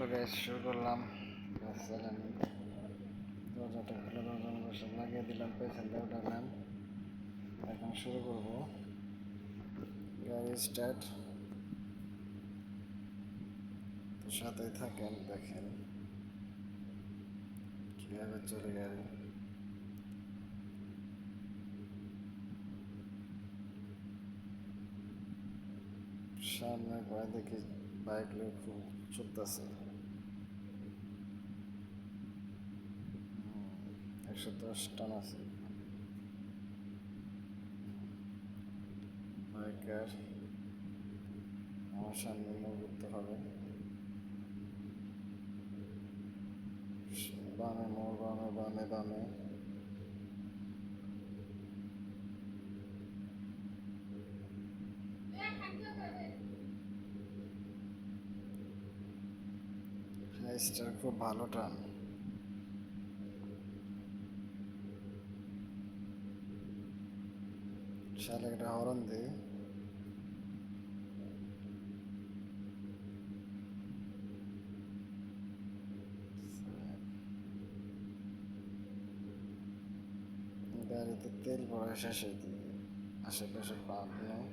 করে শুরু করলাম। দরজাটা খুলে দরজা লাগিয়ে দিলাম, পেছন দিয়ে উঠালাম। এখন শুরু করব। গাড়ি স্টার্ট, তো সাথেই থাকেন, দেখেন কীভাবে চলে গাড়ি। সামনে পায়ে দেখি বাইক লোক খুব চলতেছে, 110 টান আছে বাইকের। আমার সামনে মুভ করতে হবে, বামে মোড়, বামে বামে বামে। হাইস্টার খুব ভালো টান। শালে একটা হরন দিই, গাড়িতে তেল ভরা শেষে দিই। আশেপাশে পাম্প নেই,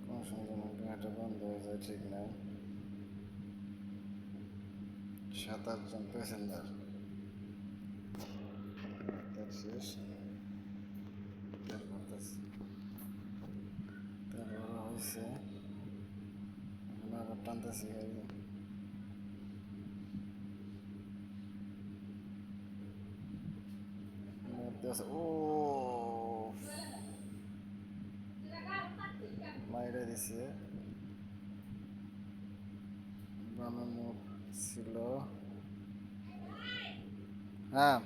কোনো সময় যেন গাড়িটা বন্ধ হয়ে যায় ঠিক নাই। 7-8 জন প্যাসেঞ্জার, তেল শেষ, তেল ভরতেছি। তেল ভরা হয়েছে, এখন আবার টানতেছি গাড়ি। ও মাইরা দিছে, বামে মুখ ছিল। হ্যাঁ।